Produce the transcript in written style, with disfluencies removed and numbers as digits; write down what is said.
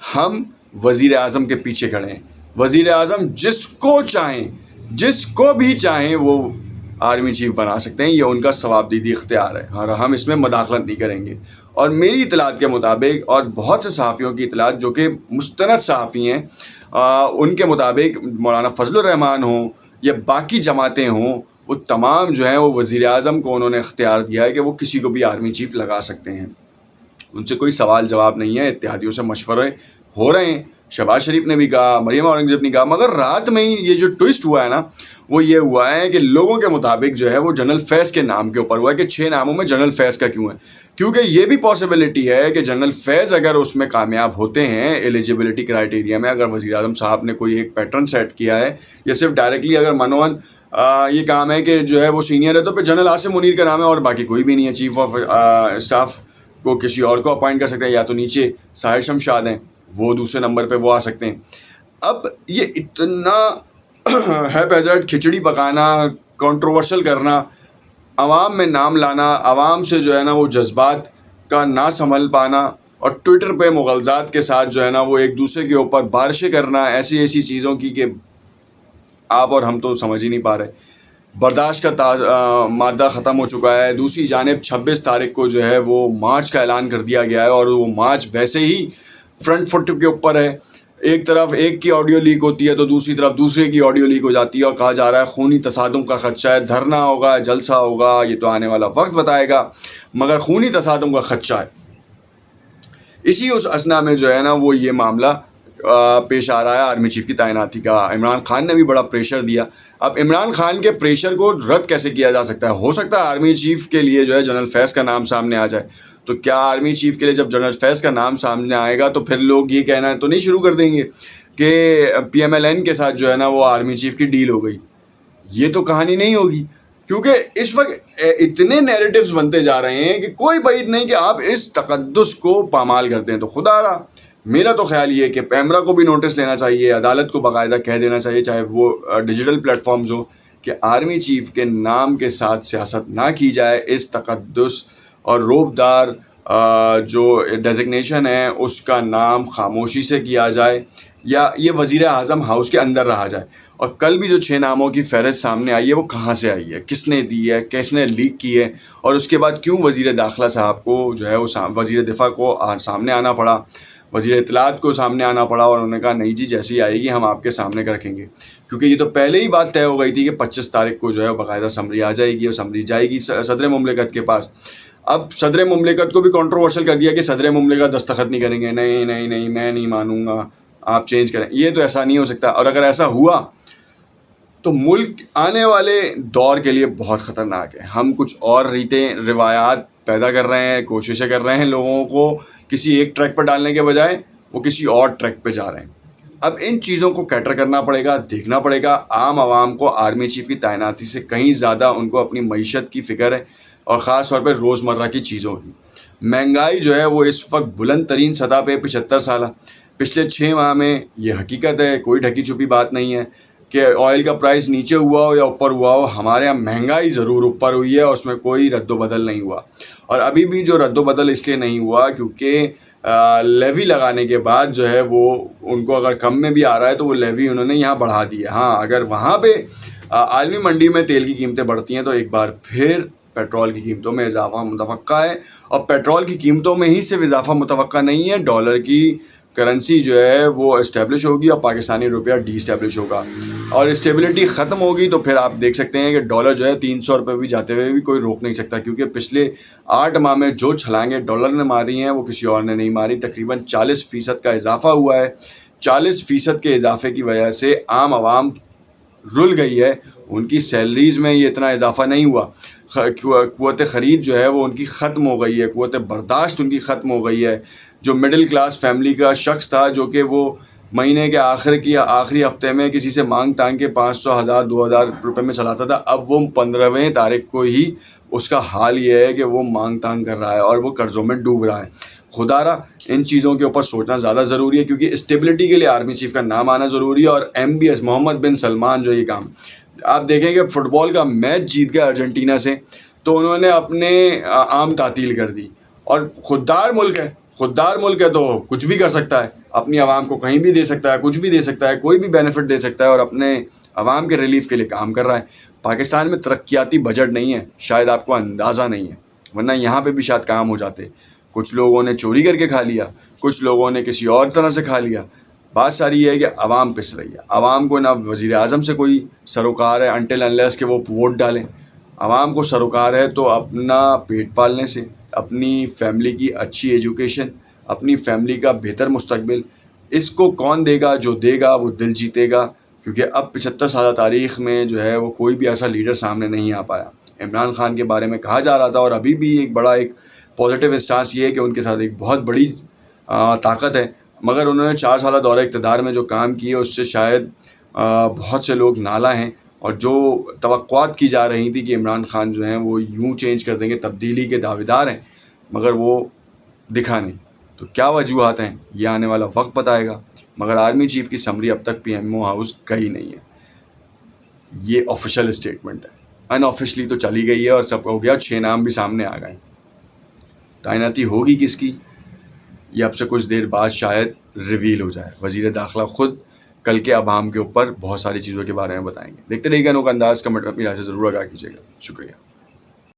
ہم وزیر اعظم کے پیچھے کھڑے ہیں. وزیر اعظم جس کو چاہیں، جس کو بھی چاہیں وہ آرمی چیف بنا سکتے ہیں. یہ ان کا ثوابدیدی اختیار ہے اور ہم اس میں مداخلت نہیں کریں گے. اور میری اطلاعات کے مطابق اور بہت سے صحافیوں کی اطلاعات جو کہ مستند صحافی ہیں، ان کے مطابق مولانا فضل الرحمان ہوں یا باقی جماعتیں ہوں، وہ تمام جو ہیں وہ وزیر اعظم کو انہوں نے اختیار دیا ہے کہ وہ کسی کو بھی آرمی چیف لگا سکتے ہیں. ان سے کوئی سوال جواب نہیں ہے. اتحادیوں سے مشورے ہو رہے ہیں. شہباز شریف نے بھی کہا، مریم اورنگزیب نے کہا، مگر رات میں ہی یہ جو ٹوئسٹ ہوا ہے نا، وہ یہ ہوا ہے کہ لوگوں کے مطابق جو ہے وہ جنرل فیض کے نام کے اوپر ہوا ہے کہ 6 ناموں میں جنرل فیض کا کیوں ہے. کیونکہ یہ بھی پاسبلٹی ہے کہ جنرل فیض اگر اس میں کامیاب ہوتے ہیں ایلیجیبلٹی کرائٹیریا میں، اگر وزیر اعظم صاحب نے کوئی ایک پیٹرن سیٹ کیا ہے یا صرف ڈائریکٹلی اگر منوہن یہ کام ہے کہ جو ہے وہ سینئر ہے، تو پھر جنرل عاصم منیر کا نام ہے اور باقی کوئی بھی نہیں ہے. چیف آف اسٹاف کو کسی اور کو اپوائنٹ کر سکتے ہیں، یا تو نیچے ساحر شمشاد ہیں، وہ دوسرے نمبر پہ وہ آ سکتے ہیں. اب یہ اتنا ہیپ ہیزرڈ کھچڑی پکانا، کنٹروورشل کرنا، عوام میں نام لانا، عوام سے جو ہے نا وہ جذبات کا نہ سنبھل پانا، اور ٹویٹر پہ مغالطات کے ساتھ جو ہے نا وہ ایک دوسرے کے اوپر بارشیں کرنا ایسی چیزوں کی کہ آپ اور ہم تو سمجھ ہی نہیں پا رہے. برداشت کا مادہ ختم ہو چکا ہے. دوسری جانب 26 تاریخ کو جو ہے وہ مارچ کا اعلان کر دیا گیا ہے، اور وہ مارچ ویسے ہی فرنٹ فٹ کے اوپر ہے. ایک طرف ایک کی آڈیو لیک ہوتی ہے تو دوسری طرف دوسرے کی آڈیو لیک ہو جاتی ہے، اور کہا جا رہا ہے خونی تصادم کا خدشہ ہے. دھرنا ہوگا، جلسہ ہوگا، یہ تو آنے والا وقت بتائے گا، مگر خونی تصادم کا خدشہ ہے. اسی اس اسنا میں جو ہے نا وہ یہ معاملہ پیش آ رہا ہے آرمی چیف کی تعیناتی کا. عمران خان نے بھی بڑا پریشر دیا. اب عمران خان کے پریشر کو رد کیسے کیا جا سکتا ہے؟ ہو سکتا ہے آرمی چیف کے لیے جو ہے جنرل فیض کا نام سامنے آ جائے. تو کیا آرمی چیف کے لیے جب جنرل فیض کا نام سامنے آئے گا تو پھر لوگ یہ کہنا تو نہیں شروع کر دیں گے کہ پی ایم ایل این کے ساتھ جو ہے نا وہ آرمی چیف کی ڈیل ہو گئی؟ یہ تو کہانی نہیں ہوگی، کیونکہ اس وقت اتنے نیریٹیوز بنتے جا رہے ہیں کہ کوئی بعید نہیں کہ آپ اس تقدس کو پامال کرتے ہیں. تو خدا رہا، میرا تو خیال یہ ہے کہ پیمرا کو بھی نوٹس لینا چاہیے، عدالت کو باقاعدہ کہہ دینا چاہیے، چاہے وہ ڈیجیٹل پلیٹ فارمز ہو، کہ آرمی چیف کے نام کے ساتھ سیاست نہ کی جائے. اس تقدس اور روب دار جو ڈیزگنیشن ہے اس کا نام خاموشی سے کیا جائے، یا یہ وزیر اعظم ہاؤس کے اندر رہا جائے. اور کل بھی جو 6 ناموں کی فہرست سامنے آئی ہے وہ کہاں سے آئی ہے، کس نے دی ہے، کس نے لیک کی ہے، اور اس کے بعد کیوں وزیر داخلہ صاحب کو جو ہے وہ وزیر دفاع کو سامنے آنا پڑا، وزیر اطلاعات کو سامنے آنا پڑا، اور انہوں نے کہا نہیں جی جیسی آئے گی ہم آپ کے سامنے رکھیں گے. کیونکہ یہ تو پہلے ہی بات طے ہو گئی تھی کہ 25 تاریخ کو جو ہے باقاعدہ سمری آ جائے گی، اور سمری جائے گی صدر مملکت کے پاس. اب صدر مملکت کو بھی کنٹروورشل کر دیا کہ صدر مملکت دستخط نہیں کریں گے. نہیں میں نہیں مانوں گا، آپ چینج کریں. یہ تو ایسا نہیں ہو سکتا. اور اگر ایسا ہوا تو ملک آنے والے دور کے لیے بہت خطرناک ہے. ہم کچھ اور ریتیں روایات پیدا کر رہے ہیں، کوششیں کر رہے ہیں لوگوں کو کسی ایک ٹریک پر ڈالنے کے بجائے وہ کسی اور ٹریک پہ جا رہے ہیں. اب ان چیزوں کو کیٹر کرنا پڑے گا، دیکھنا پڑے گا. عام عوام کو آرمی چیف کی تعیناتی سے کہیں زیادہ ان کو اپنی معیشت کی فکر ہے، اور خاص طور پہ روزمرہ کی چیزوں کی. مہنگائی جو ہے وہ اس وقت بلند ترین سطح پہ 75 سالہ پچھلے 6 ماہ میں، یہ حقیقت ہے، کوئی ڈھکی چھپی بات نہیں ہے کہ آئل کا پرائس نیچے ہوا ہو یا اوپر ہوا ہو. ہمارے یہاں مہنگائی ضرور اوپر ہوئی ہے، اور اس میں کوئی رد و بدل نہیں ہوا. اور ابھی بھی جو رد و بدل اس لیے نہیں ہوا کیونکہ لیوی لگانے کے بعد جو ہے وہ ان کو اگر کم میں بھی آ رہا ہے تو وہ لیوی انہوں نے یہاں بڑھا دی ہے. ہاں اگر وہاں پہ عالمی منڈی میں تیل کی قیمتیں بڑھتی ہیں تو ایک بار پھر پیٹرول کی قیمتوں میں اضافہ متوقع ہے. اور پیٹرول کی قیمتوں میں ہی صرف اضافہ متوقع نہیں ہے، ڈالر کی کرنسی جو ہے وہ اسٹیبلش ہوگی اور پاکستانی روپیہ ڈی اسٹیبلش ہوگا. اور اسٹیبلٹی ختم ہوگی تو پھر آپ دیکھ سکتے ہیں کہ ڈالر جو ہے 300 روپے بھی جاتے ہوئے بھی کوئی روک نہیں سکتا. کیونکہ پچھلے 8 ماہ میں جو چھلانگیں ڈالر نے ماری ہیں وہ کسی اور نے نہیں ماری. تقریباً 40% کا اضافہ ہوا ہے. 40% کے اضافے کی وجہ سے عام عوام رل گئی ہے. ان کی سیلریز میں یہ اتنا اضافہ نہیں ہوا. قوت خرید جو ہے وہ ان کی ختم ہو گئی ہے، قوت برداشت ان کی ختم ہو گئی ہے. جو مڈل کلاس فیملی کا شخص تھا جو کہ وہ مہینے کے آخری ہفتے میں کسی سے مانگ تانگ کے 500 1000 2000 روپے میں چلاتا تھا، اب وہ 15ویں تاریخ کو ہی اس کا حال یہ ہے کہ وہ مانگ تانگ کر رہا ہے اور وہ قرضوں میں ڈوب رہا ہے. خدا را ان چیزوں کے اوپر سوچنا زیادہ ضروری ہے، کیونکہ اسٹیبلٹی کے لیے آرمی چیف کا نام آنا ضروری ہے. اور MBS محمد بن سلمان جو یہ کام آپ دیکھیں کہ فٹ بال کا میچ جیت گیا ارجنٹینا سے تو انہوں نے اپنے عام تعطیل کر دی. اور خوددار ملک ہے تو کچھ بھی کر سکتا ہے. اپنی عوام کو کہیں بھی دے سکتا ہے, کچھ بھی دے سکتا ہے, کوئی بھی بینیفٹ دے سکتا ہے اور اپنے عوام کے ریلیف کے لیے کام کر رہا ہے. پاکستان میں ترقیاتی بجٹ نہیں ہے, شاید آپ کو اندازہ نہیں ہے, ورنہ یہاں پہ بھی شاید کام ہو جاتے. کچھ لوگوں نے چوری کر کے کھا لیا, کچھ لوگوں نے کسی اور طرح سے کھا لیا. بات ساری یہ ہے کہ عوام پس رہی ہے. عوام کو نہ وزیر اعظم سے کوئی سروکار ہے انٹل انلیس کہ وہ ووٹ ڈالیں. عوام کو سروکار ہے تو اپنا پیٹ پالنے سے, اپنی فیملی کی اچھی ایجوکیشن, اپنی فیملی کا بہتر مستقبل. اس کو کون دے گا؟ جو دے گا وہ دل جیتے گا, کیونکہ اب 75 سالہ تاریخ میں جو ہے وہ کوئی بھی ایسا لیڈر سامنے نہیں آ پایا. عمران خان کے بارے میں کہا جا رہا تھا, اور ابھی بھی ایک بڑا ایک پازیٹیو انسٹانس یہ ہے کہ ان کے ساتھ ایک بہت بڑی طاقت ہے, مگر انہوں نے 4 سالہ دورہ اقتدار میں جو کام کیے اس سے شاید بہت سے لوگ نالاں ہیں, اور جو توقعات کی جا رہی تھی کہ عمران خان جو ہیں وہ یوں چینج کر دیں گے, تبدیلی کے دعویدار ہیں, مگر وہ دکھا نہیں. تو کیا وجوہات ہیں یہ آنے والا وقت بتائے گا, مگر آرمی چیف کی سمری اب تک PMO ہاؤس گئی نہیں ہے. یہ آفیشیل اسٹیٹمنٹ ہے, ان آفیشلی تو چلی گئی ہے اور سب ہو گیا, 6 نام بھی سامنے آ گئے. تعیناتی ہوگی کس کی یہ اب سے کچھ دیر بعد شاید ریویل ہو جائے. وزیر داخلہ خود کل کے ابہام کے اوپر بہت ساری چیزوں کے بارے میں بتائیں گے. دیکھتے رہیے گا انوکھا انداز. کمنٹ میں اپنی رائے سے ضرور آگاہ کیجیے گا. شکریہ.